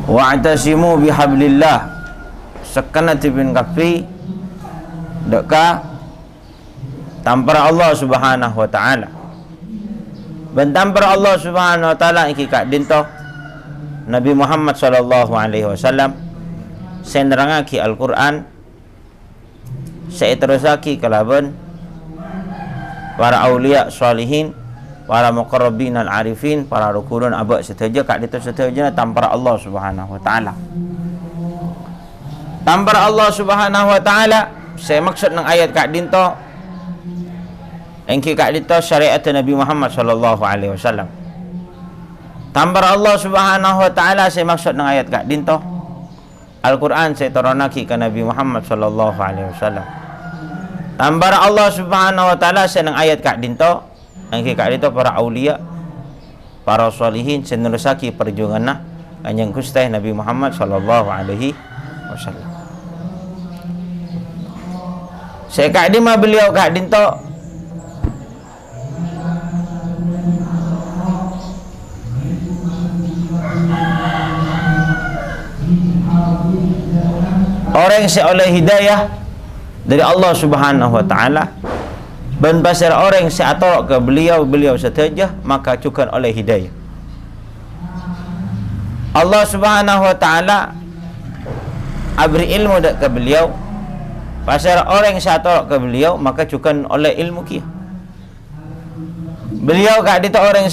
wa'tasimu bihablillah sekanati bin kafi deka tampar Allah Subhanahu wa taala bentampar Allah Subhanahu wa taala iki kak dinto Nabi Muhammad sallallahu alaihi wasallam senerangaki Al-Qur'an seiterusaki kalaban para aulia salihin, para muqarrabin al-arifin, para rukunun abad seteja kat itu seteja tampar Allah Subhanahu wa taala. Tampar Allah Subhanahu wa taala saya maksud ng ayat kat dinto engki kat dinto syariat Nabi Muhammad sallallahu alaihi wasallam. Tampar Allah Subhanahu wa taala saya maksud ng ayat kat dinto Al-Quran saya turunaki ke Nabi Muhammad sallallahu alaihi wasallam. Tampar Allah Subhanahu wa taala saya ng ayat kat dinto engki kat dinto para aulia, para salihin senerusaki perjuangan kanjeng Gusti Nabi Muhammad sallallahu alaihi wasallam. Saya kat di mah beliau kat dinto orang yang oleh hidayah dari Allah Subhanahu wa taala dan pasal orang yang seatorok ke beliau saja maka cukup oleh hidayah. Allah Subhanahu wa taala abri ilmu dak ke beliau pasal orang yang seatorok ke beliau maka cukup oleh ilmu kia. Beliau kak dito orang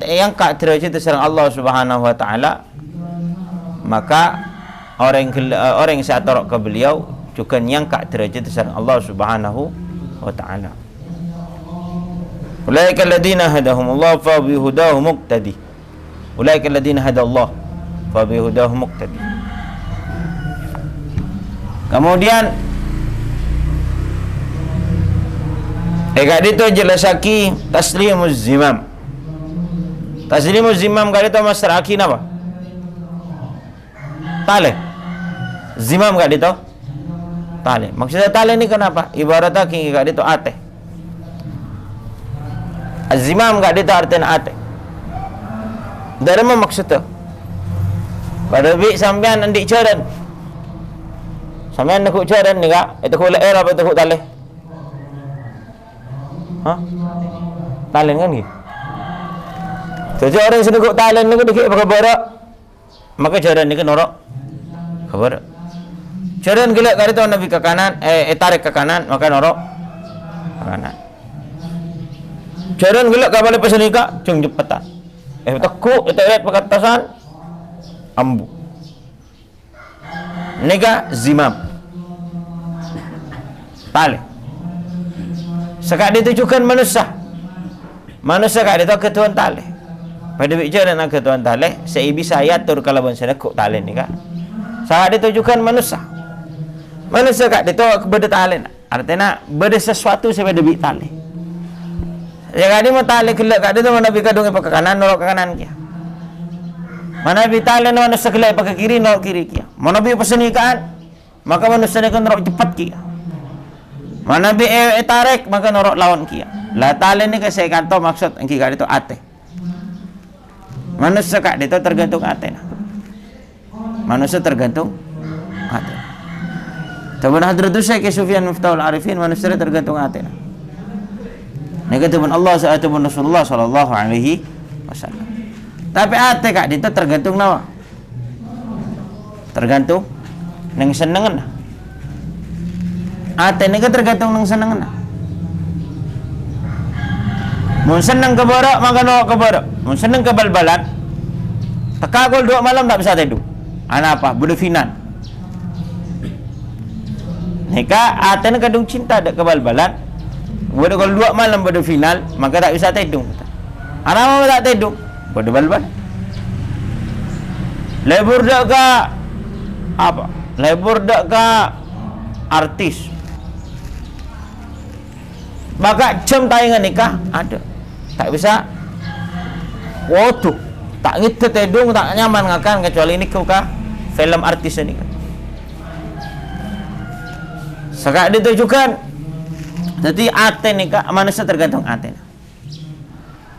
yang kak derajat serang Allah Subhanahu wa taala maka orang yang seatorok ke beliau juga yang kak derajat serang Allah Subhanahu wa taala. Ulaika alladziina hadahumullah fa bihudahum muqtadi. Ulaika alladziina hadallah fa bihudahum muqtadi. Kemudian kak dito jelasaki taslimuz zimam. Taslimuz zimam kak dito masraki napa? Tali. Zimam kak dito tali. Maksudnya tali ini kenapa? Ibaratnya kini kak dito ate. Zimam kak dito artinya ate. Dari mana maksudnya? Pada bi sampean andik cadan. Sampean nak cadan ni kak? Itu kulek era apa itu tali? Hah? Tali kan ni? Jadi orang sini kok tali ni kok dikit pakai barak. Maka cadan ni kan norok. Kabar. Cadan gelak kali tu Nabi ke kanan, tarik ke kanan, maka norok ke kanan. Cadan gelak ke balik pesenika, cung jepatan. Tekuk, itu ayat perkatasan, ambu. Nega zimam. Tali. Sekat ditujukan manusia. Manusia kat itu ketuan tali. Pada bicara dengan ketuan tali, saya bisa atur kalau bangsa kok tali ni kak. Saat ditujukan manusia. Manusia kat itu beda tali. Artinya beda sesuatu saya beda bik tali. Ya kat dia mau tali kelak kat itu mana bik kadung pakai kanan norok ke kanan kia. Mana bik tali manusia kelak pakai kiri norok kiri kia. Mana bik persenikaan maka manusia ni kan norok cepat kia. Mana bik tarik maka norok lawan kia. Lah tali ni saya kanto maksud engki kat itu ate. Manusia kat itu tergantung ate. Manusia tergantung hati. Taban Hadratus Syekh Sufyan Miftahul Arifin manusia tergantung hati. Negatifun Allah ataupun Rasulullah sallallahu alaihi wasallam. Tapi hati kak itu tergantung nawa. Tergantung nang senengan. Hati ni tergantung nang senengan. Mun seneng ke barak maka nawa ke barak. Mun seneng ke bal-balan tekagol 2 malam tak bisa tidur. Anak apa? Budak final. Nika atan kadung cinta dak kebal-balan. Budak kalau 2 malam budak final, maka tak bisa tidur. Anak apa tak tidur? Budak bal-bal. Lebur dak ka apa? Lebur dak ka artis. Maka jam tayangan nikah ada. Tak bisa. Waduh, tak ngit tidur tak nyaman ngakan kecuali ini kau ka film artis ini kan. Sekak ditujukan. Jadi aten ni kak manusia tergantung aten.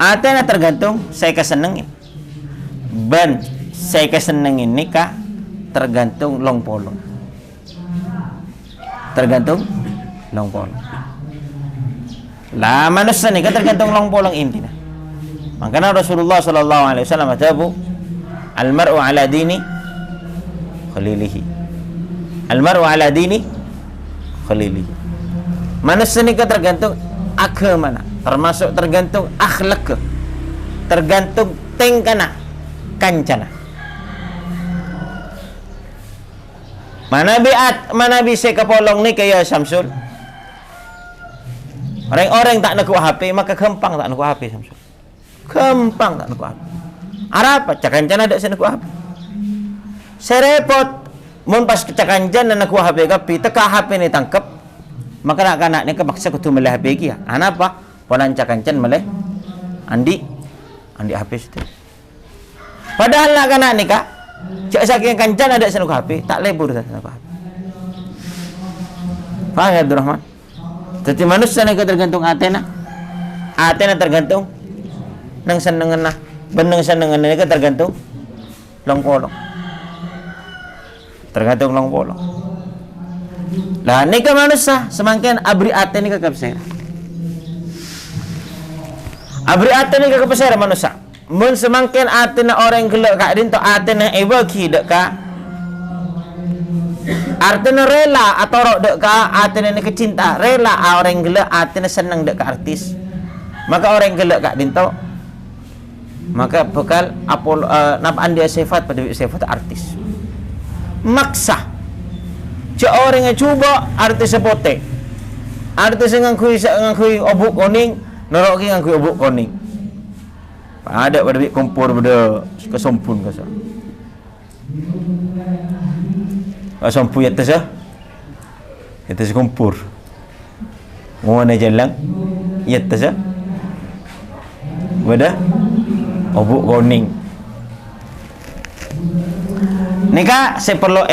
Aten tergantung saya kesenengin. Ben saya kesenengin nikah tergantung long polong. Tergantung long polong. Lah manusia nikah tergantung long polong intinya. Makanya Rasulullah sallallahu alaihi wasallam katabu al-mar'u ala dini khalilihi. Al-mar'u ala dini khalilihi. Manusia nikah tergantung agama, termasuk tergantung akhlak, tergantung tengkana kancana. Mana bisa kepolong ni kaya Samsul. Orang-orang tak nak kuat HP, maka gampang tak nak kuat HP Samsul. Gampang tak nak kuat HP. Apa cakancan ada saya nak kuat HP. Saya repot. Mun pas cakancan nak kuat HP kapi, teka HP ni tangkap. Maka nak ni kepaksa kutu meleh HP kia. Apa? Ponan cakancan meleh. Andi HP situ. Padahal nak ni kak. Cak saking kancan ada senuk HP, tak lebur senuk HP. Faham ya Abdul Rahman? Jadi manusia ni tergantung atena tergantung nang senengan nah, beneng senengan ni tergantung long polong. Tergantung long polong. Lah ni ke manusia semakin abri aten ni ke kapsera. Abri aten ni ke kapsera manusia. Mun semakin aten orang gelak kak din to aten ebaki dek ka. Artinya rela atau rok dek ka aten ni kecinta rela orang gelak aten senang dek ka artis. Maka orang gelak kak din to maka bakal napaan dia sifat pada sifat artis. Maksa. Cak orang yang cuba artis sepotek. Artis ngangkui obuk koning, noroki ngangkui obuk koning. Ada pada bik kompor pada kesompun kasa. Kesompun ya tesa. Itu kompor. Mau na jalan. Ya tesa. Pada obuk koning. Nika saya perlu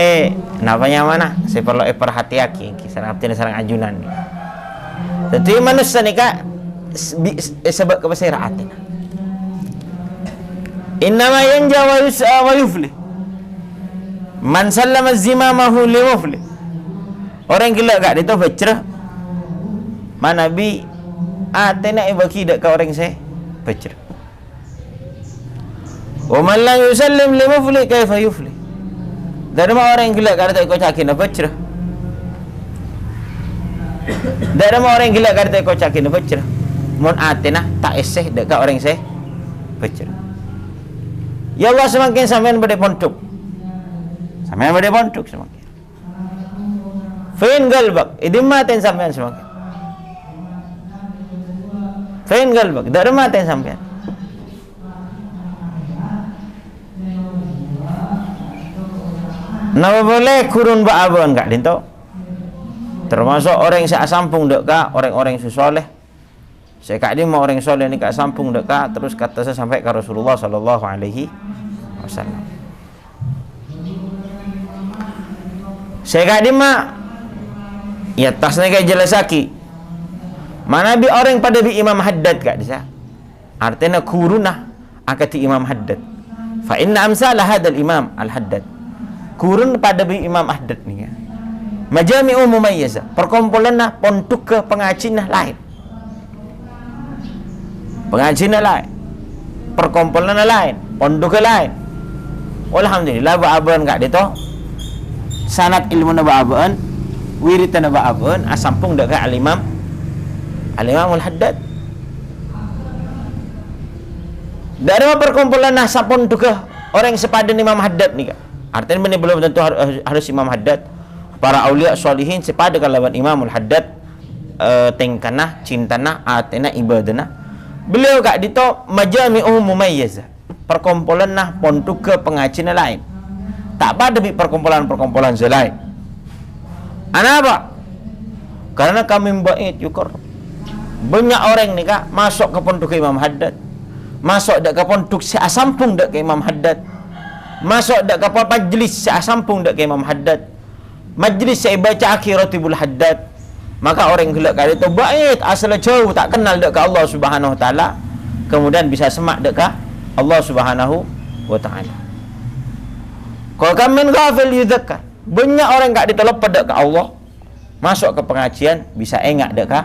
namanya mana? Saya perlu perhatiaki sarang ajunan. Jadi manusia nika sebab kepeseraatan. Innama yanja wa yus'a wa yuflih. Man sallama zimamahu li muflih. Orang gila kat dia tu baca. Mana bi atena ibaki dak ka orang saya baca. Wa man la yusallim li muflih kaifa yuflih. Dari mana orang gila kat dia ko cakin baca. Dari mana orang gila kat dia ko cakin baca. Mun atena tak eseh dak ka orang saya baca. Ya Allah semakin sampean pada pondok. Sampean pada pondok semakin. Fain galbak, idimaten sampean semakin. Fain galbak, darmaten sampean. Nama boleh kurun ba'abon kak dinto. Termasuk orang yang sampung dek kak, orang-orang yang soleh. Saya kak dia mau orang soleh ni kak sampung dekat terus kata saya sampai ke Rasulullah sallallahu alaihi wasallam. Saya kak dia mak ya tasnya kayak jelas lagi. Mana bi orang pada bi Imam Haddad kak dia. Artinya kurunah akati Imam Haddad. Fa inna amsalah hadal Imam Al-Haddad. Kurun pada bi Imam Haddad ni ya. Majami'u mumayyizah. Perkumpulan pondok ke pengajian lain. Pengajian lain, perkumpulan lain, pondok lain. Alhamdulillah ba'aban kak dia tu sanad ilmu na ba'aban, wiritan na ba'aban, asampung dak ka al-Imam Al-Haddad. Dari perkumpulan nasa pondok orang sepadan Imam Haddad ni kak. Artinya ini belum tentu harus Imam Haddad. Para aulia solihin sepada kalawan Imam Al-Haddad tengkana, cintana, atena, ibadana. Beliau kak dito majami'uh mumayyizah. Perkumpulan nah pondok ke pengajian lain. Tak pada bi perkumpulan selain. Kenapa? Karena kami bait yukur. Banyak orang ni kak masuk ke pondok Imam Haddad. Masuk dak ke pondok sampung dak ke Imam Haddad. Masuk dak ke majlis sampung dak ke Imam Haddad. Majlis saya baca Akhiratibul Haddad. Maka orang gelak kali itu bait asal jauh tak kenal dekat Allah Subhanahu wa taala, kemudian bisa semak dekat Allah Subhanahu wa taala. Kau kam min ghafil yudzakkar. Banyak orang enggak ditelepas dekat Allah, masuk ke pengajian bisa ingat dekat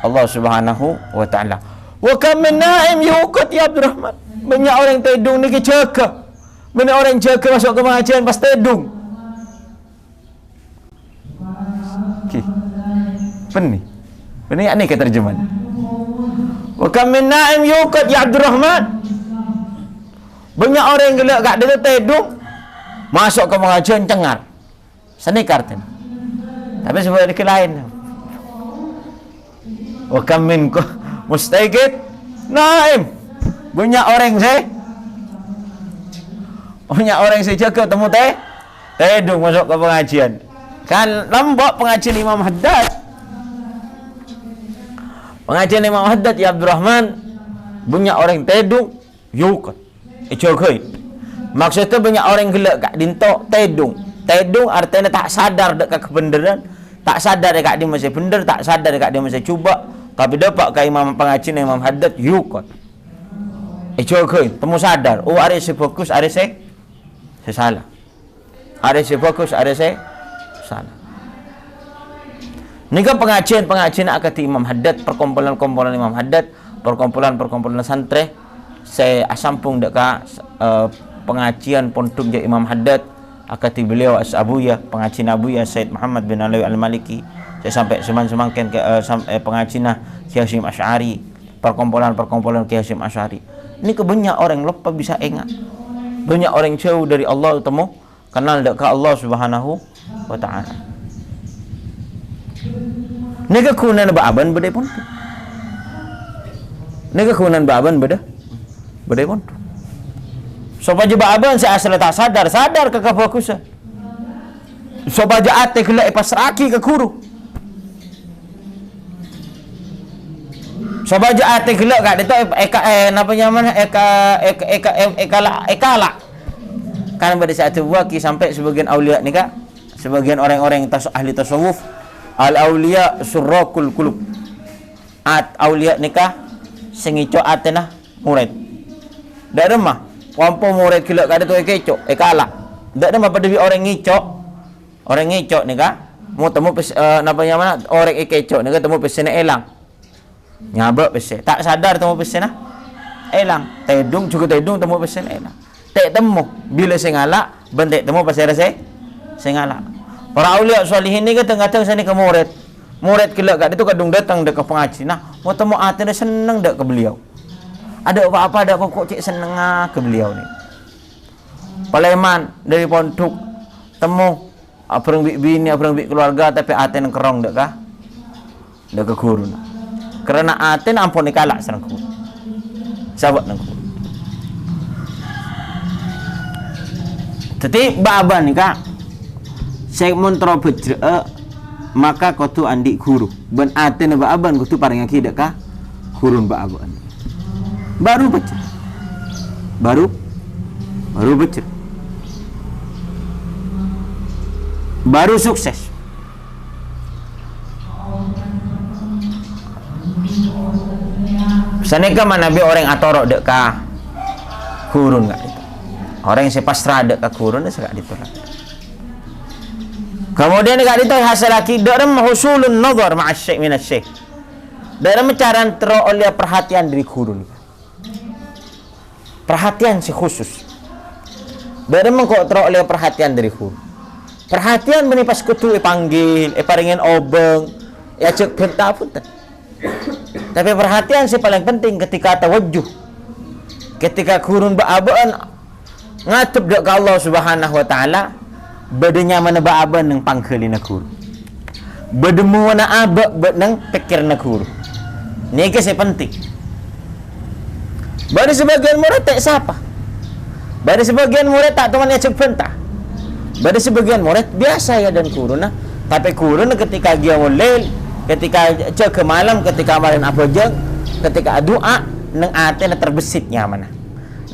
Allah Subhanahu wa taala. Wa kam min na'im yuqat ya Abdurrahman. Banyak orang tidur ni jaga. Banyak orang jaga masuk ke pengajian pas tidur. Okey. Benih ni ke terjemahan. Wa kam min na'im yuqat ya Abdurrahman. Banyak orang yang gelak kat dia tidur masuk ke pengajian cengar. Senikar tu. Tapi sebab dia lain. Wa kam min mustaqid naim. Banyak orang saya jaga temu tidur masuk ke pengajian. Kan lambat pengajian Imam Haddad. Pengajian Imam Haddad ya Abdurrahman, banyak orang tidur yukat. Jogai. Maksudnya banyak orang gelak kat dintok tidur. Tidur artinya tak sadar dekat kebenaran, tak sadar dekat dia masih benar, tak sadar dekat dia masih cuba, tapi dapat ke imam pengajian Imam Haddad yukat. Jogai, temu sadar. Oh, ada si fokus, ada si salah. Ada si fokus, ada si salah. Ni kan pengajian akati Imam Haddad, perkumpulan-kumpulan Imam Haddad, perkumpulan santri. Saya asampung dekat pengajian pondok Imam Haddad akati beliau Abuya, pengajian Abuya Said Muhammad bin Alawi Al-Maliki. Saya sampai semangkin ke pengajian Kiai Hasyim Asy'ari, perkumpulan Kiai Hasyim Asy'ari. Ini kebanyak orang lupa bisa ingat. Banyak orang jauh dari Allah temu kenal dekat Allah Subhanahu wa taala. Nega kunan baaban bede pun. Nega kunan baaban bede pun. Sopaja baaban saya asal tak sadar ke kefokusan. Sopaja ate kelak pasraki ke guru. Sopaja ate kelak kat itu ekala. Kan pada saat itu waki sampai sebagian aulia ni kak, sebagian orang-orang yang ahli tasawuf, al aulia surrakul qulub. Aulia nikah sengico atena murid. Dak remah. Wampo murid kelak kada tu kecok, kalak. Dak remah pada orang ngicok. Orang ngicok ni kak, mau temu namanya mana orang kecok ni kak temu pesen elang. Nyabak pesen. Tak sadar temu pesen elang. Tedung juga tedung temu pesen elang. Tak temu bila saya ngalak, bentek temu pasal saya ngalak. Para aulia solihin ni kadang-kadang sini ke murid kelak kat dia tu kadung datang dekat pengajian. Nah, mau temu hati dia senang dak ke beliau. Ada apa-apa ada kok cik seneng ke beliau ni. Paleman dari pondok temu apreng bini apreng keluarga tapi hati nang kerong dak ke guru. Karena hati ampun dikalak serang guru. Sahabat nang guru. Jadi baaban ni kak saya montra bejre maka kau tu andi guru ben aten baaban kau tu paling akidak kah gurun baaban baru bejre baru bejre baru sukses. Saneka mana bi orang atorok dek kah gurun kak itu. Orang yang sepasrah ada ke kurun dia sekak ditolak. Kemudian dekat itu hasil lagi dalam husulun nazar ma'a syekh min asy-syekh. Dalam cara teroleh perhatian dari kurun. Perhatian si khusus. Dalam kok teroleh perhatian dari kurun. Perhatian beni pas kutu panggil, paringin obeng, cek bentah pun. Tapi perhatian si paling penting ketika tawajjuh. Ketika kurun ba'aban ngatup dak Allah Subhanahu wa taala bedanya mana baaban nang pangkelina guru bedemu mana abak bed nang pikirna guru ni ke penting bari sebagian murid tak siapa bari sebagian murid tak teman cek bentah bari sebagian murid biasa ya dan kuruna tapi kuruna ketika dia mulai ketika cek ke malam ketika malam apa jeng ketika doa nang atena terbesitnya mana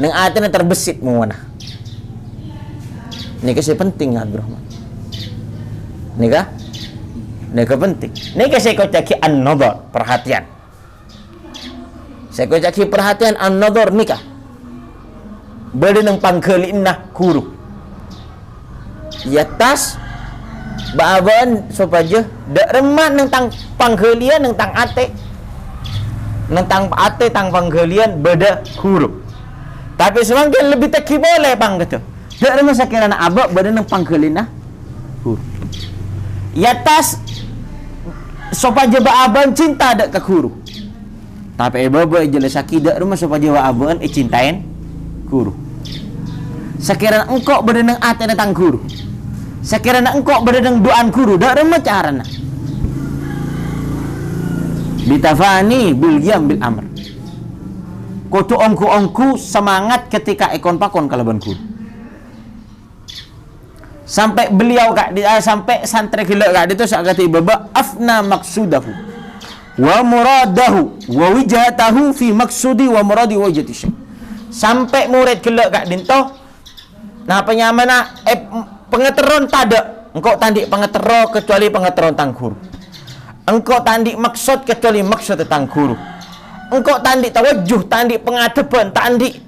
nang atena terbesit mu mana. Ini kasi penting Abdurrahman. Nikah? Nikah penting. Ini kasi kau caki an-nadhar, perhatian. Saya kau caki perhatian an-nadhar nikah. Beri nang pangkelina guru. Yatas baaban supaya dak remat tentang panggelian tentang ate tang panggelian beda huruf. Tapi semakin lebih teki boleh bang gitu. Dak remat sakirana abak beda nang panggelian huruf. Yatas supaya baaban cinta dak ke huruf. Tapi baba jelas dak remat supaya baaban cintain huruf. Sekiranya engkau berdenang ate datang guru, sekiranya engkau berdenang doan guru, dak remet carana. Bitafani bil qiyam bil amr. Kutu ongku semangat ketika ekon pakon kalaban guru. Sampai beliau sampai santri gila itu saat kata baba afna maksudahu wa muradahu wa wijhatahu fi maksudi wa muradi wajhati syekh. Sampai murid gila dinto nah penyamana pengeteron tada engkau tandik pengetero kecuali pengeteron tang guru, engkau tandik maksud kecuali maksud tentang guru, engkau tandik tawajuh tandik pengadepan tandik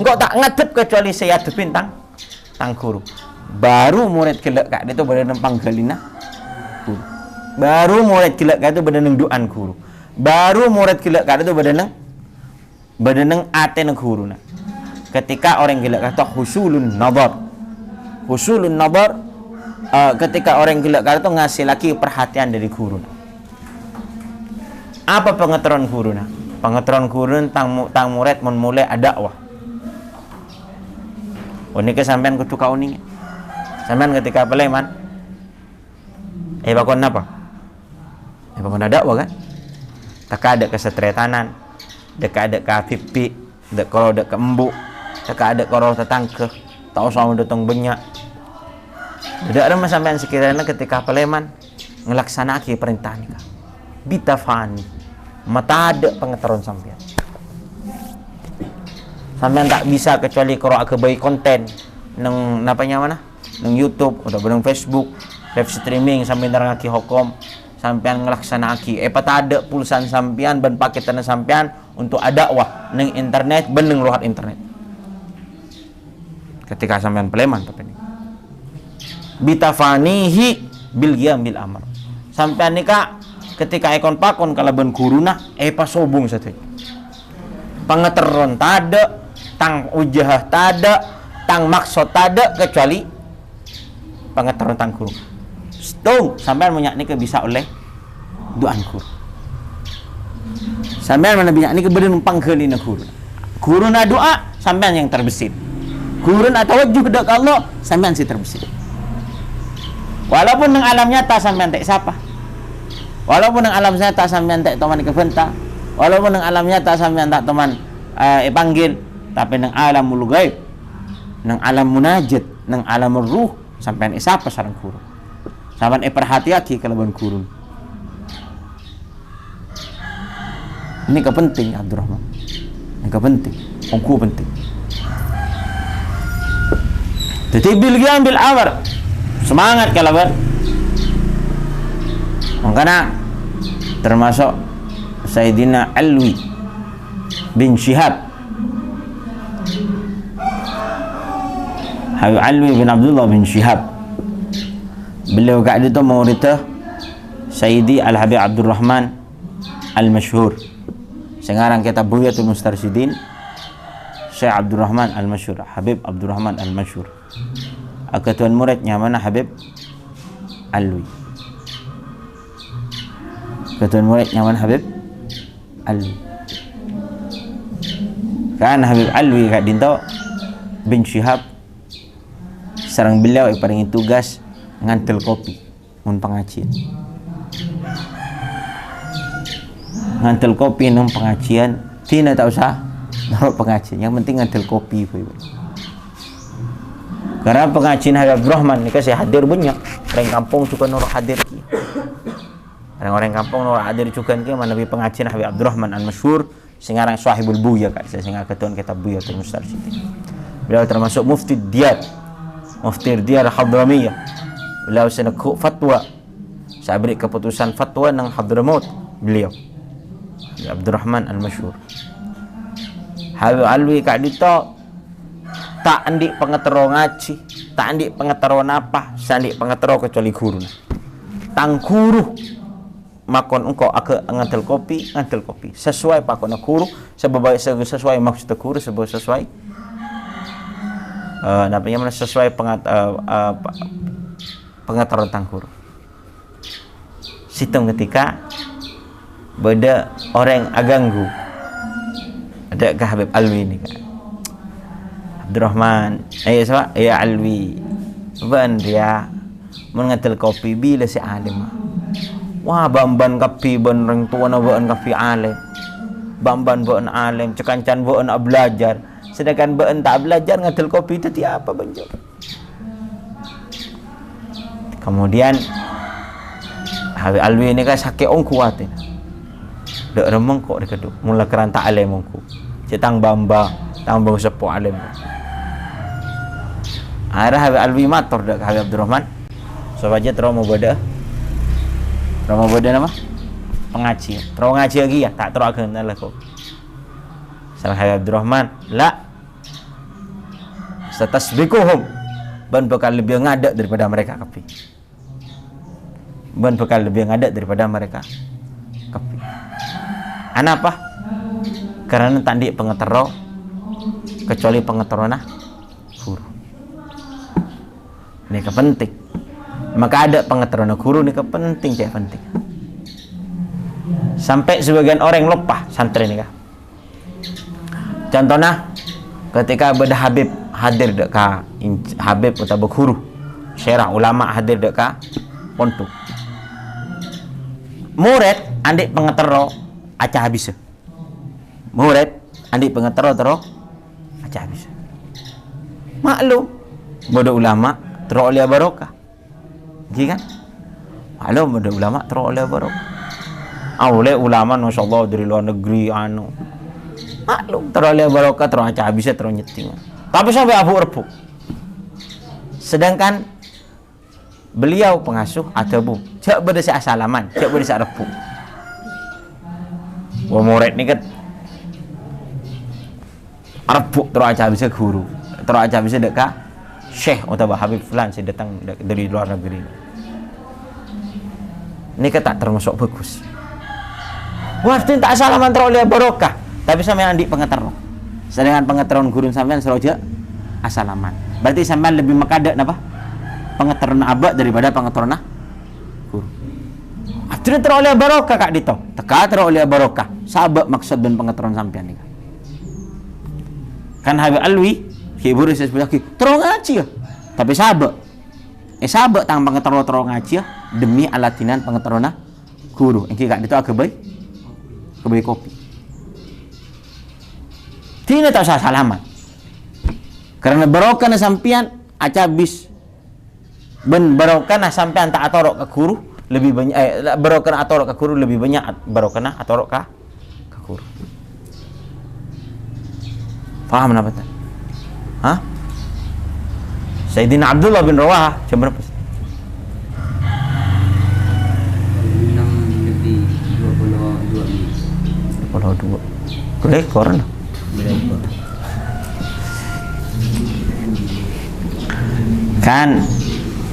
engkau tak ngadep kecuali saya adepin tang guru. Baru murid gelek kak itu berdenang panggalina guru, baru murid gelek kak itu berdenang doan guru, baru murid gelek kak itu berdenang aten guru. Nah ketika orang gila kata husulun nadar ketika orang gila kata itu ngasih lagi perhatian dari guru. Apa pengetahuan guru? Pengetahuan guru tang murid mulai dakwah. Ini ke sampean kudu kauning. Sampean ketika peleman bakon apa? Bakon dakwah kan? Tak ada kesetretanan, dekat ada kafipi, dek kalau dek embu, tak ada kalau tetangke, tahu sama datang banyak. Tidak ada sampean sekiranya ketika peleman ngelaksanakan perintah nikah. Bitafani, mata ada pengetahuan sampean. Sampean tak bisa kecuali kalau agak baik konten nang napanya mana? Nang YouTube atau nang Facebook, live streaming sampean nerangaki hukum, sampean ngelaksanakan. Tak ada pulsan sampean ban paketan sampean untuk dakwah nang internet beneng luar internet. Ketika sampean peleman tapi ini bitafanihi bil qiyam bil amr. Sampean nikah ketika ekon pakon kalaban guruna pasobung saja. Pengeteron tada, tang ujah tada, tang maksud tada kecuali pengeteron tang guru. Stung sampean menyak nikah bisa oleh doan guru. Sampean mana banyak nikah beren panggelina guru. Guru na doa sampean yang terbesit. Guru na tawajuh kepada Allah sampean si terbesit. Walaupun nang alam nyata sampean tak siapa. Walaupun nang alam nyata sampean tak teman kebenta. Walaupun nang alam nyata sampean tak teman panggil, tapi nang alamul ghaib, nang alam munajat, nang alam ruh sampean siapa sareng guru. Sampean perhatiake kalaban guru. Ini kepenting Abdurrahman. Ini kepenting. Ongku penting. Jadi bil qiyam bil amr. Semangat kalaban. Makanya termasuk Sayyidina Alwi bin Syihab, Habib Alwi bin Abdullah bin Syihab. Beliau kak itu muridnya Sayyidi Al-Habib Abdurrahman Al-Masyhur. Sekarang kita Buyatul Mustarsyidin Syekh Abdurrahman Al-Masyhur, Habib Abdurrahman Al-Masyhur. Ketuan muridnya mana Habib Alwi. Ketuan muridnya mana Habib Alwi. Kan Habib Alwi kak dinto bin Syihab sareng beliau paringi tugas ngantel kopi mun pengajian. Ngantel kopi nang pengajian, tina tak usah naruh pengajian, yang penting ngantel kopi. Karena pengajian Habib Abdurrahman ni saya hadir banyak. Orang kampung juga naruh hadir. Orang-orang kampung naruh hadir juga ni mana pengajian Habib Abdurrahman Al-Masyhur, singarang Sahibul Buya kak, saya singa ketuan kitab Buyatul Mustarsyidin. Beliau termasuk Mufti Diyar Hadramiyah. Beliau senekuk fatwa. Saya beri keputusan fatwa nang Hadramaut beliau. Abdurrahman Al-Masyhur. Habib Alwi kak dito tak andik pengetero ngaji, tak andik pengetero apa sandik pengetero kecuali guru tang guru makon engkau ngantel kopi sesuai pakon guru sesuai maksud guru sesuai namanya sesuai pengetahuan tang guru. Situng ketika beda orang aganggu ada ke Habib Alwi ni kan Abdurrahman ya Alwi ban dia mengatel kopi bila si alim wah bamban kapi ban reng tuan ban kapi alim bamban ban alim cekancan ban belajar sedangkan ban tak belajar ngatel kopi itu tiapa banjur. Kemudian Habib Alwi ni kan sakit orang kuat ni dek remeng kok dekeduk mula keranta alim mongku cetang bamba tambah sepuh alim akhirnya Habib Alwi matur dek Habib Abdurrahman so aja terus mau beda nama pengaji terus ngaji lagi ya tak terus akan lah kok salah Habib Abdurrahman la satasbikuhum ban bakal lebih ngadak daripada mereka kapi ban bakal lebih ngadak daripada mereka kapi apa? Karena tadi pengetero kecuali pengetero guru. Ini penting. Maka ada pengetero guru ini penting cek penting. Sampai sebagian orang lupa santri ini kah. Contohnya ketika beda Habib hadir dek ka Habib atau guru, syarah ulama hadir dek ka pontuk. Murid andik pengetero acah habis murid andik pengetero terus acah habis maklum bodoh ulama terus oleh barokah gitu kan maklum bodoh ulama terus oleh barokah oleh ulama masyaallah dari luar negeri maklum terus oleh barokah terus acah habis terus nyeting tapi sampai abu-abu sedangkan beliau pengasuh atau cak berdasi asalaman cak berdasi repu wah murid ni kan rebuk terus aja bisa guru terus aja bisa dekat syekh atau Habib Fulan saya datang dari luar negeri ini kan tak termasuk bagus wah itu tak salaman terus oleh barokah tapi sampai andik pengetero sedangkan pengeteron guru sampean seroja asalaman berarti sampean lebih makadak apa pengeteron abad daripada pengeteron guru akhirnya teroleh barokah kak dito teka teroleh barokah sahabat maksud dan pengetahuan sampean ni kan Habib Alwi hibur saya sebelah terus ngaji ya tapi sahabat tang pengetahuan terus ngaji ya demi alatinan pengetahuan guru engki kak dito kebai kopi tidak tak usah salaman karena barokah na sampean acabis ben barokah na sampean tak atorok ke guru lebih banyak barokah atau ke guru lebih banyak barokah atau ke guru. Faham apa tak? Hah? Sayyidina Abdullah bin Rawahah jam berapa? 6:22. Boleh koran? Kan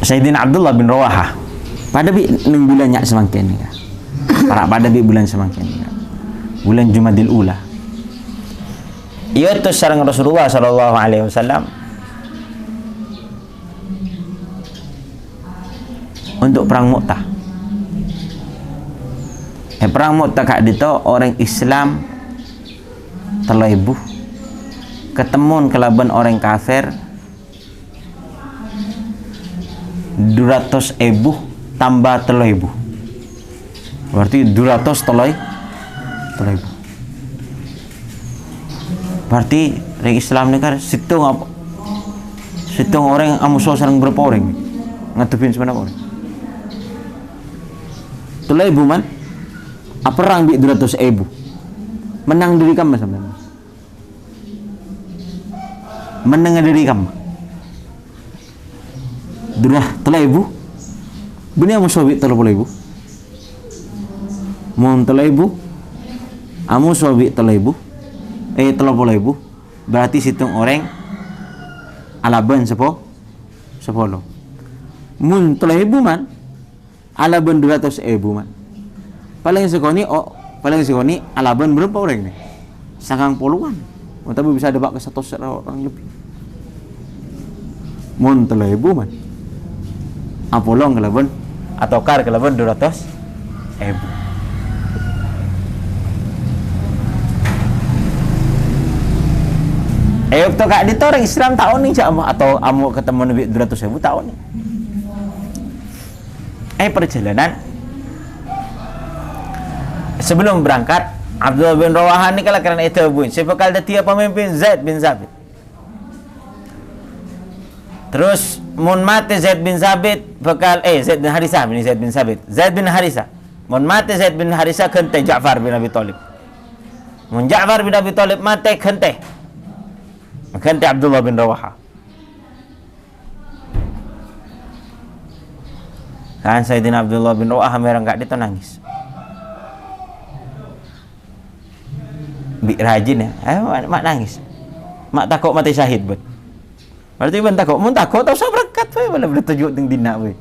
Sayyidina Abdullah bin Rawahah pada bulannya semakin ya. Pada bulan semakin ya. Bulan Jumadil Ula. Ia tu sareng Rasulullah sallallahu alaihi wasallam untuk perang Mu'tah. Perang Mu'tah kak dito orang Islam terlebuh ketemu kelaban orang kafir 200,000 tambah 3,000 berarti 200,000 berarti orang Islam ni kan situng apa situng orang amuso sareng berapa orang ngatupin sebenarnya orang 3,000 man apa perang bi 200,000 menang diri kamu sebenarnya menang diri kamu 3,000 benih amu sobit 30,000 mun 3,000 amu sobit 30,000 30,000 berarti situng orang alaban sepo 10. Mun 3.000 man alaban 200.000 man. Paling sekoni alaban berapa orang nih? Sangang puluhan. Tapi bisa dapat ke 100 orang lebih. Mun 3.000 man. Apolong kelaban atau kar kelaban 200.000. Waktu kak dito orang Islam tahun ni atau amu ketemu Nabi 200.000 tahun ni. Perjalanan sebelum berangkat Abdullah bin Rawaha ni kalau kerana itu pun saya bakal dia pemimpin Zaid bin Sabit. Terus mun mati Zaid bin Sabit bakal Zaid bin Harisah bin Zaid bin Sabit. Zaid bin Harisah. Mun mati Zaid bin Harisah kente Ja'far bin Abi Thalib. Mun Ja'far bin Abi Thalib mati kente Abdullah bin Rawaha. Kan Sayyidina Abdullah bin Rawaha merang kat dia nangis. Bik rajin ya. Mak nangis. Mak takut mati syahid bet. Berarti ban takut, mun takut tak usah berangkat we, boleh tujuk teng dina we.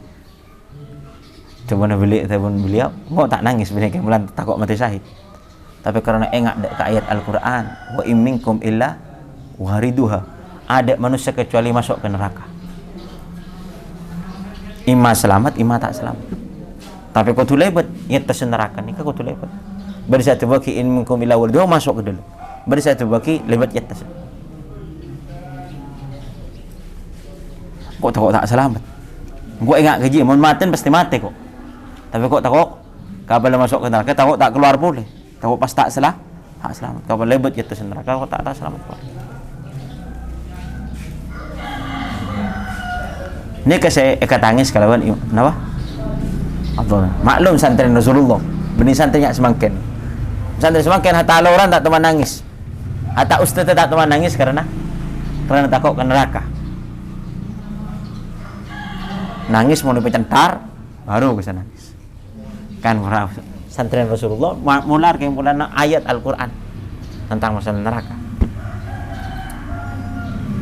Coba nak beli telefon beliau, mau tak nangis benih kemulan takut mati syahid. Tapi karena ingat ke ayat Al-Qur'an, wa in minkum illa wariduha. Ada manusia kecuali masuk ke neraka. Ima selamat, ima tak selamat. Tapi kau tu lebat, ia tersenerakan ni kau tu lebat. Beri satu baki in minkum illa wariduha masuk ke dalam. Beri satu baki lebat ia tersen. Kok takut tak selamat. Kok ingat kerja, mau maten pasti mati kok. Tapi kok takut kapal masuk ke neraka, takut tak keluar boleh. Takut pas tak selamat. Kapal lebat jatuh ke neraka, kok tak selamat. Ini saya tangis kalau kenapa? Abdullah. Maklum santri Rasulullah. Benih santrinya semakin. Santri semakin hatta orang tak teman nangis. Hatta ustaz tak teman nangis karena takut ke neraka. Nangis mau dipencentar baru bisa nangis kan para santri Rasulullah mular kesimpulan ayat Al-Quran tentang masalah neraka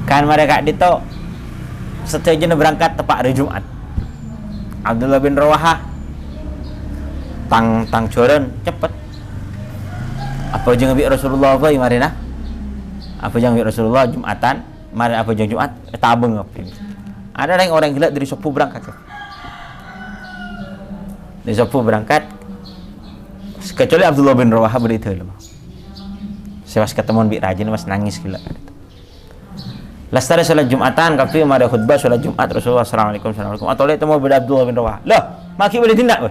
kan mereka itu setuju berangkat tepat hari Jumat. Abdullah bin Rawaha tang joran cepet apa jeung bi Rasulullah apa marina apa jeung bi Rasulullah Jumatan mari apa jeung Jumat tabeng apa. Ada orang gila dari Sopu berangkat. Dari Sopu berangkat. Kecuali Abdullah bin Rawaha berita lho. Saya pas ketemu bi rajin mas nangis gila. Lastari salat Jumatan kafi mari khutbah salat Jumat Rasulullah assalamualaikum. Atau lihat temu pada Abdullah bin Rawaha. Lah, maki boleh tindak we.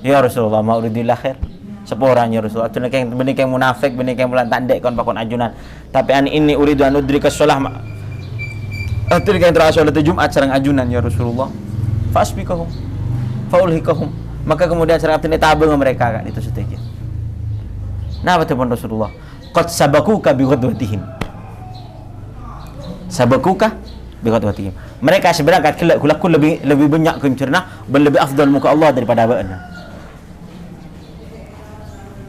Ya Rasulullah mau ridillah khair. Seporanya Rasulullah. Tuna keng benih keng munafik, benih keng bulan tandek kon pakon ajunan. Tapi an ini uridu an udrika shalah. Atur yang terasa oleh Jumat sareng ajunan ya Rasulullah. Fasbikahum faulhikahum. Maka kemudian sareng atine tabeng mereka kan itu setuju. Nah betul Rasulullah. Qad sabakuka bi ghadwatihim. Sabakuka bi ghadwatihim. Mereka seberangkat kulaku lebih banyak kencerna, lebih afdal muka Allah daripada abana.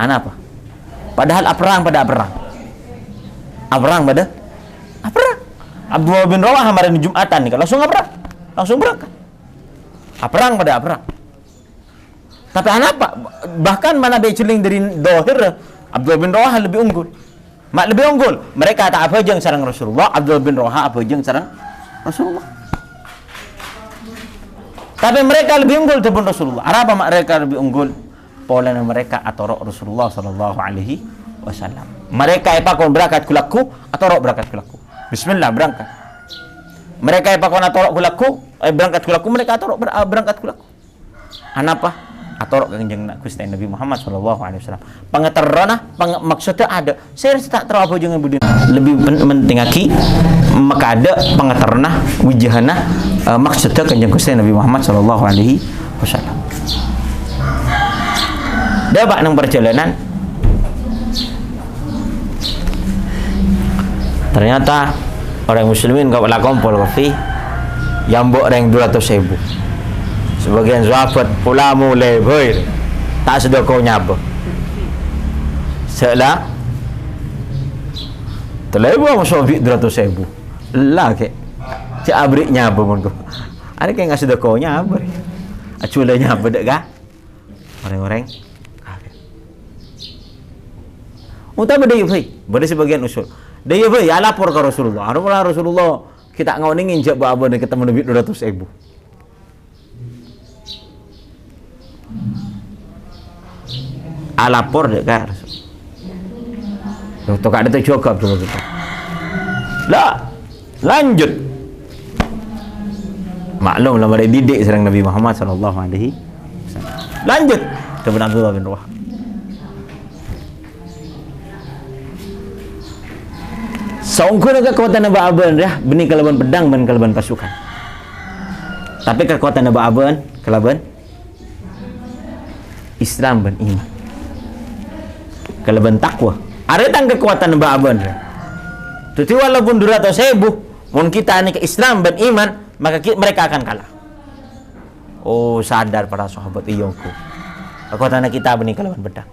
Apa? Padahal perang pada perang. Perang pada perang. Abdullah bin Rawaha kemarin Jumatan nih, langsung berangkat. Perang pada perang. Tapi apa? Bahkan mana beceling dari dohir, Abdullah bin Rawaha lebih unggul. Lebih unggul. Mereka tak apa jeung sareng Rasulullah, Abdullah bin Rawaha apa jeung sareng Rasulullah. Tapi mereka lebih unggul daripada Rasulullah. Apa mereka lebih unggul? Pola mereka atorok Rasulullah sallallahu alaihi wasallam. Mereka apa kon berangkat kulaku atorok berangkat kulaku. Bismillah berangkat. Mereka apa kona torok kulaku, berangkat kulaku mereka torok berangkat kulaku. Anapa? Atorok kanjeng Gusti Nabi Muhammad sallallahu alaihi wasallam. Pangaterana maksudnya ada. Saya tak tahu apa jeung budina. Lebih penting lagi maka ada pangaterana wijahana maksudnya kanjeng Gusti Nabi Muhammad sallallahu alaihi wasallam. Dapat nang perjalanan ternyata orang muslimin kau pula kumpul kopi yang buat orang 200.000. Sebagian sahabat pula mulai boy tak sedar kau nyaba. Selah terlebu masuk 200.000. Lah ke Cak abriknya apa pun kau. Ada kayak nggak sedekonya apa? Aculanya apa dek kah? Orang-orang kafir. Utama dia baik. Pada sebagian usul. Dia baik. Ya lapor ke Rasulullah. Rasulullah kita ngau ningin jawab apa nih ketemu Nabi 200.000. Lapor dek kah Rasul. Tuh kada tu cukup tu kita. Lah, lanjut. Maklum lah mereka didik serang Nabi Muhammad sallallahu alaihi wasallam. Lanjut ke Abdullah bin Rawah. Saungkun kekuatan Nabi Aban ya, benih kalaban pedang dan kalaban pasukan. Tapi kekuatan Nabi Aban kalaban Islam dan iman. Kalaban takwa. Ada tang kekuatan Nabi Aban ya. Tuti walaupun 200.000, mun kita ni ke Islam dan iman, maka mereka akan kalah. Oh, sadar para sahabat iyongku. Kekuatan kita benih kalaban pedang.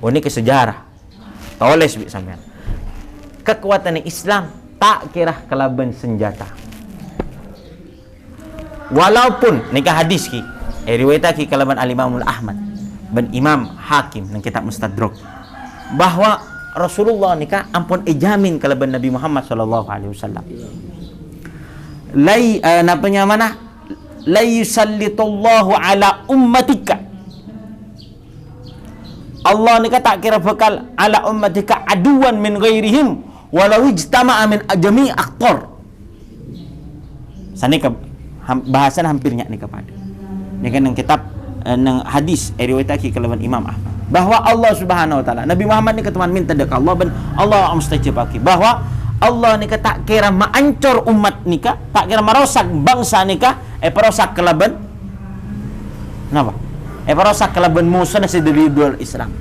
Oh, ini ke sejarah. Toles bi sampean. Kekuatan Islam tak kira kalaban senjata. Walaupun nikah hadis ki, riwayat ki kalaban Al-Imam Ahmad dan Imam Hakim dalam kitab Mustadrak bahwa Rasulullah nikah ampun jamin kalaban Nabi Muhammad sallallahu alaihi wasallam. Napanya mana? La yusallitullahu ala ummatika. Allah nikah tak kira bakal ala ummatika aduan min ghairihim walau ijtama'a min ajami aqtar. Sanika bahasan hampirnya nikah pada. Ini kan yang kitab nang hadis riwayat ki kalaban Imam Ahmad bahwa Allah Subhanahu wa taala Nabi Muhammad ni keteman minta dek Allah ben Allah mustajib aki bahwa Allah ni tak kira maancor umat nikah, tak kira merosak bangsa nikah, perosak kelaban napa? Perosak kelaban musuh nasi individual Islam.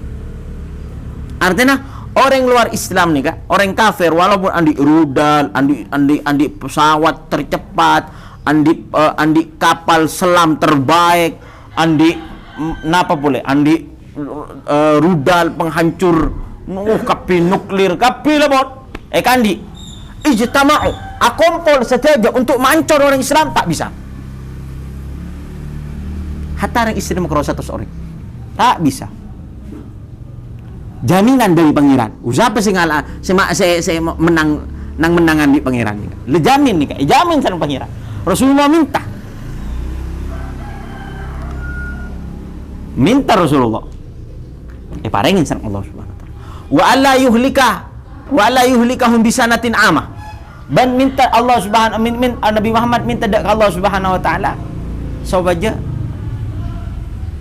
Artinya orang luar Islam nikah, orang kafir walaupun andi rudal, andi pesawat tercepat, andi kapal selam terbaik, andi napa boleh, andi rudal penghancur kapi nuklir kapi lebot kandi ijtama'u akumpul saja untuk mancor orang Islam tak bisa. Hatta orang Islam kalau 100 orang tak bisa. Jaminan dari pangeran. Usapa sing ala saya menang nang menangan di pangeran ni. Le jamin ni kak. Jamin sama pangeran. Rasulullah minta Rasulullah parengin sama Allah Subhanahu wa taala. Wa alla yuhlikahum bisanatin amah. Dan minta Allah Subhanahu Nabi Muhammad minta dak Allah Subhanahu wa taala supaya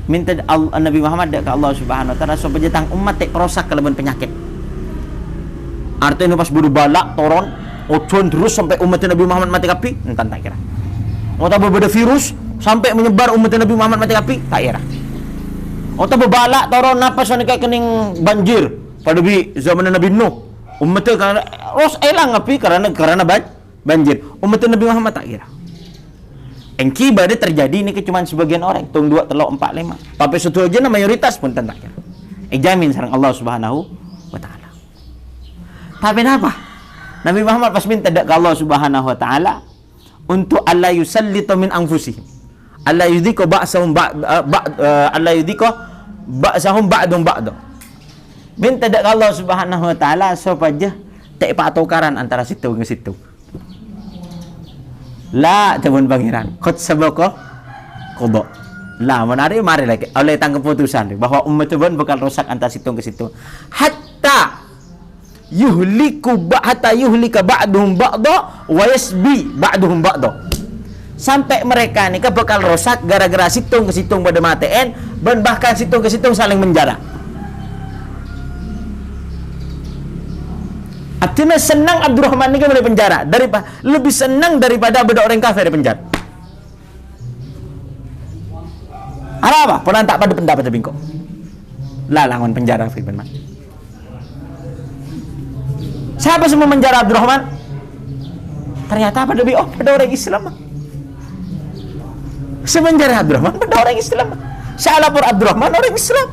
minta Nabi Muhammad dak Allah Subhanahu wa taala supaya tang umat tak perosak kelaban penyakit. Artinya pas buru balak toron ocon terus sampai umat Nabi Muhammad mati kapi entan tak kira. Mau tambah beda virus sampai menyebar umat Nabi Muhammad mati kapi tak kira. Atau bebalak toron napas kayak kening banjir pada bi zaman Nabi Nuh umatnya karena ros elang api karena banjir umatnya Nabi Muhammad tak kira engki badai terjadi ini cuma sebagian orang tung 2 3 4 5 tapi setujuan mayoritas pun tak kira jamin sareng Allah Subhanahu wa taala. Tapi apa Nabi Muhammad pas minta dak Allah Subhanahu wa taala untuk alla yusallitu min anfusihim Allah yudhiko ba'sahum Allah yudhiko ba'sahum ba'dum ba'dum. Minta dak Allah Subhanahu wa taala supaya tak patukaran antara situ dengan situ. La teman pangeran, qad sabaqa qada. La mari lagi oleh tang keputusan bahwa umat itu bakal rosak antara situ ke situ. Hatta yuhlika ba'duhum ba'da wa yasbi ba'duhum ba'da. Sampai mereka ni bakal rosak gara-gara situng ke situng pada mateen dan bahkan situng ke situng saling menjara. Artinya senang Abdurrahman ni boleh penjara lebih senang daripada beda orang kafir di penjara. Apa? Pernah tak pada pendapat bingko. Lalangan penjara firman. Siapa semua menjara Abdurrahman? Ternyata pada orang Islam. Semenjara Abdurrahman pada orang Islam. Saya lapor Abdurrahman orang Islam.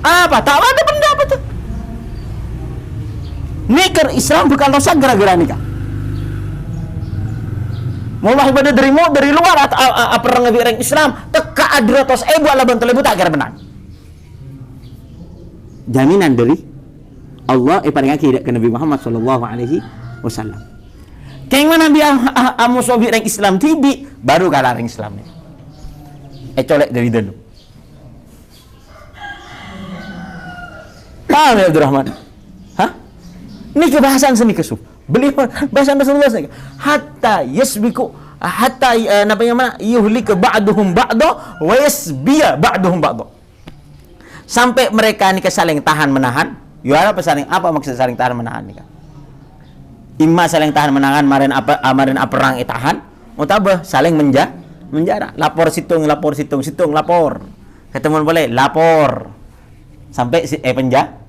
Apa? Tak ada pendapat tu. Nikah Islam bukan rosak gara-gara nikah. Mau pada dari luar atau perang orang Islam teka 200.000 alaban telebu tak kira menang. Jaminan dari Allah paling akidah ke Nabi Muhammad sallallahu alaihi wasallam. Kayak mana Nabi musuh orang Islam tibi baru kalah orang Islam ni. Colek dari dulu. Paham ya Abdurrahman? Hah? Ini kebahasan seni kesuf. Beliau bahasa Rasulullah SAW. Hatta yasbiku hatta namanya mana? Yuhlika ba'duhum ba'da wa yasbiya ba'duhum ba'da. Sampai mereka ni saling tahan menahan. Ya apa maksud saling tahan menahan ni kan? Imma saling tahan menahan marin apa perang tahan, utabah saling menjara. Lapor situng lapor. Ketemu boleh lapor. Sampai penjara.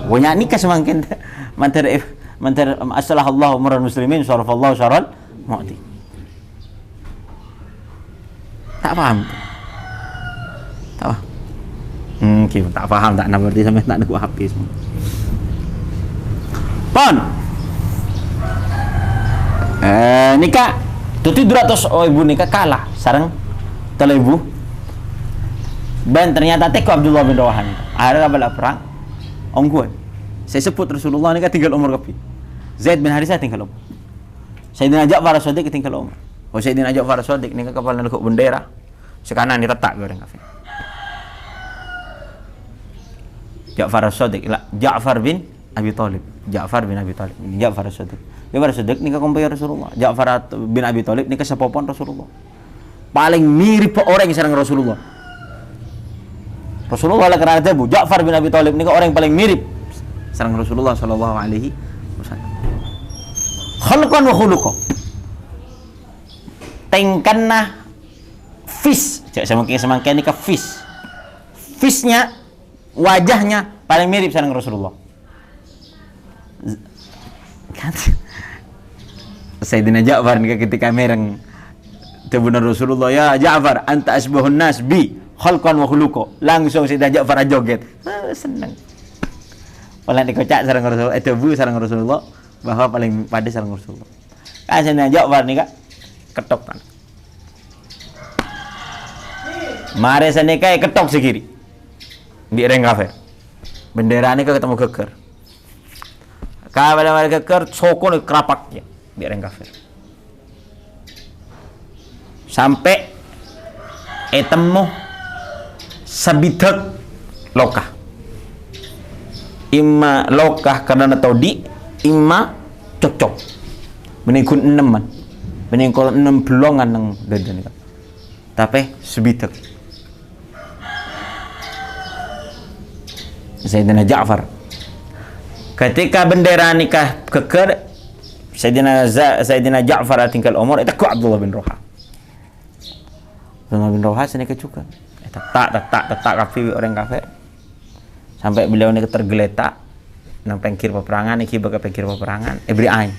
Banyak nikah semakin mantar asalah Allah umur muslimin syarafallahu syaral mu'ti. Tak paham. Tak paham tak nak berarti sampai tak nak buat habis. Pon. Nikah tuti 200 ibu nikah kalah sareng telebu. Ben ternyata teko Abdullah bin Rawahan. Akhirnya bala perang. Ongguan. Saya sebut Rasulullah ni kan tinggal umur kapi. Zaid bin Harisah tinggal umur. Sayyidina Ja'far As-Shadiq tinggal umur. Sayyidina Ja'far As-Shadiq ni kan kapal nak bendera. Sekanan ni retak orang kafir. Ja'far As-Shadiq, Ja'far bin Abi Thalib. Ja'far As-Shadiq. Ja'far As-Shadiq ni kan kompai Rasulullah. Ja'far bin Abi Thalib ni kan sepopon Rasulullah. Paling mirip orang yang sareng Rasulullah. Rasulullah lah kerana tabu. Ja'far bin Abi Thalib ni orang yang paling mirip sareng Rasulullah sallallahu alaihi wasallam. Khalqan wa khuluqan. Tengkanna fish. Semakin ni ke fish. Fishnya wajahnya paling mirip sareng Rasulullah. Sayyidina Ja'far ni ketika mereng tebunan Rasulullah, ya Ja'far anta asbahun nas bi khalqan wa khuluqa. Langsung Sayyidina Ja'far joget. Senang. Paling dikocak sareng Rasulullah, tebu sareng Rasulullah bahwa paling pada sareng Rasulullah. Kan Sayyidina Ja'far ni kak ketok kan. Mare sane kai ketok sekiri. Bi reng kafir. Bendera ni ketemu keker. Kabel mereka keker sokon kerapak ya. Bi reng kafir. Sampai etemu sabitak lokah. Imma lokah karena todi, imma cocok. Meningkun 6-an. Meningkun 6 pelongan nang dada ni. Tapi sabitak. Sayyidina Ja'far. Ketika bendera nikah keker, Sayyidina Ja'far tinggal umur itu ku Abdullah bin Rawaha. Abdullah bin Rawaha sini kecukan. Tak kafir orang kafir. Sampai beliau ni tergeletak nang pengkir peperangan, iki bakal pengkir peperangan, beri aing.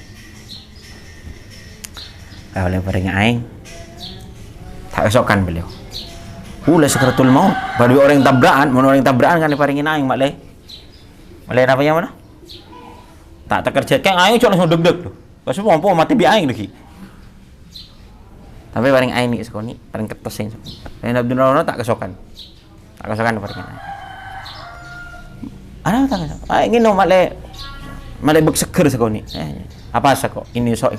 Oleh paring aing. Tak esokan beliau. Ula sakratul maut. Bagi orang tabrakan kan diparingin aing mak le. Malay apa yang mana? Tak kerja kan aing cok langsung deg-deg tu. Pas pompo mati bi aing lagi. Tapi paring aing ni sekoni, paring ketesing. Lain Abdul Rahman tak kesokan. Tak kesokan paring aing. Ana tak kesokan. Aing ngino malay berseger sekoni. Apa sako? Ini sok.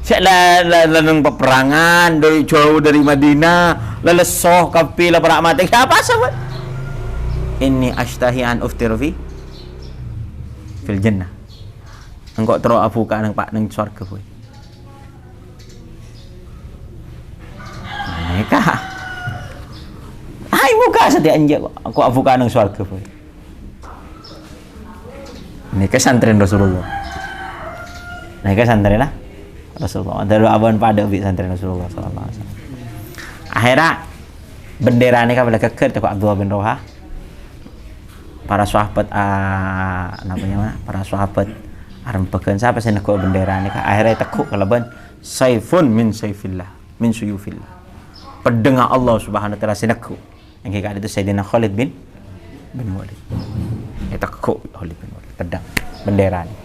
Saya lalang peperangan dari jauh dari Madinah, lelesoh kapi la para mati. Apa sahabat? Ini ashtahi an uftir fi fil jannah. Engkau terus afuka nang pak nang surga boy. Mereka hai muka setiap anjak aku afuka nang surga boy. Ini kesantren Rasulullah. Mereka santren lah Rasulullah. Dari awan pada bi santren Rasulullah sallallahu alaihi wasallam. Akhirnya bendera ni kabel keker tu Abdullah bin Rawaha. Para sahabat namanya mana? Para sahabat aran peken siapa sih nak bendera ni akhirnya tekuk kalaban saifun min saifillah min suyufillah. Pedang Allah Subhanahu wa taala sinakku. Yang kira itu Sayyidina Khalid bin Walid. Tekuk Khalid bin Walid pedang bendera ni.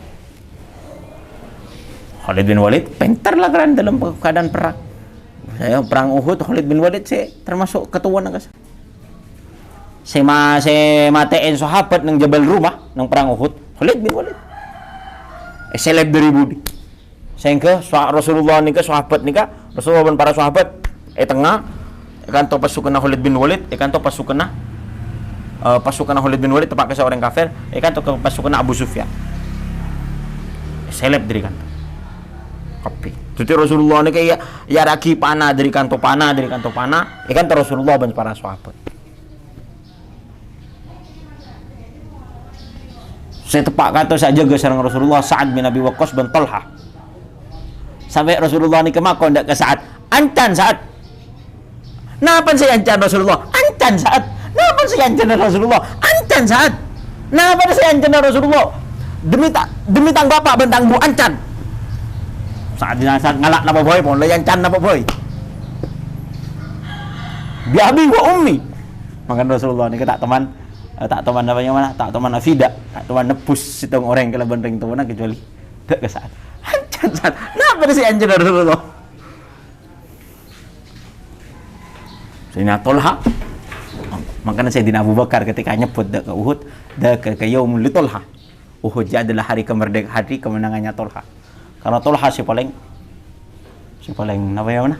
Khalid bin Walid pintar lah kan dalam keadaan perang. Saya perang Uhud, Khalid bin Walid saya termasuk ketua nang kas. Saya matein sahabat nang Jabal Rumah nang perang Uhud, Khalid bin Walid. Seleb dari budi. Sehingga Rasulullah ni ke sahabat ni ka, Rasulullah dan para sahabat tengah ikan to pasukan Khalid bin Walid, ikan to pasukan Khalid bin Walid tepat ke seorang kafir, ikan to pasukan Abu Sufyan. Seleb dari kan. Kopi. Jadi Rasulullah ni kayak ya raki panah dari kanto panah, ikan to Rasulullah dan para sahabat. Saya tepak kata saya jaga sareng Rasulullah Sa'ad bin Abi Waqqas bin Talha. Sampai Rasulullah ni kemakon ndak ke Sa'ad. Ancan Sa'ad. Napa saya ancan Rasulullah? Ancan Sa'ad. Napa saya ancan Rasulullah? Ancan Sa'ad. Napa saya ancan Rasulullah? Demi tang bapak bentang bu ancan. Sa'ad ngalak napa boy pon layan ancan napa boy. Bi abi wa ummi. Makan Rasulullah ni tak teman namanya mana? Tak teman afidak, tak teman nepus situng orang kalau benteng tu mana kecuali tak ke Saat. Ancan Saat. Kenapa si ancan Rasulullah? Sayyidina Talha. Makanya Sayyidina Abu Bakar ketika nyebut dak ke Uhud, dak ke yaumul Talha. Uhud adalah hari kemerdekaan, hari kemenangannya Talha. Karena Talha si paling namanya mana?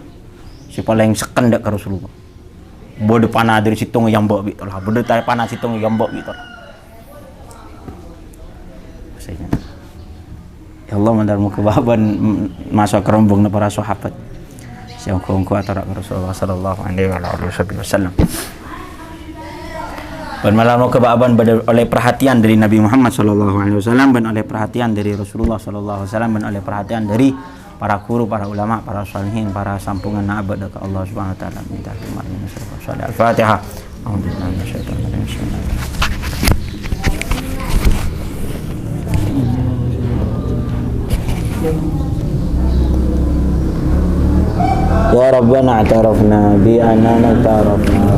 Si paling seken dak ke Rasulullah. Bodoh panah dari situng yang bawa gitu lah. Bodoh dari panah situng yang bawa gitu lah. Ya Allah mandarmu kebahaban masuk kerombong para sahabat. Siang kongko atara Rasulullah sallallahu alaihi wasallam. Dan malam kebahaban oleh perhatian dari Nabi Muhammad sallallahu alaihi wasallam dan oleh perhatian dari Rasulullah sallallahu alaihi wasallam dan oleh perhatian dari para guru, para ulama, para salihin, para sampungan na'abad ke Allah Subhanahu wa taala. Minta hikmah min syaitan. Al-Fatihah. A'udzubillahi minasyaitonir rajim. Ya Rabbana a'tarafna bi anna tarafna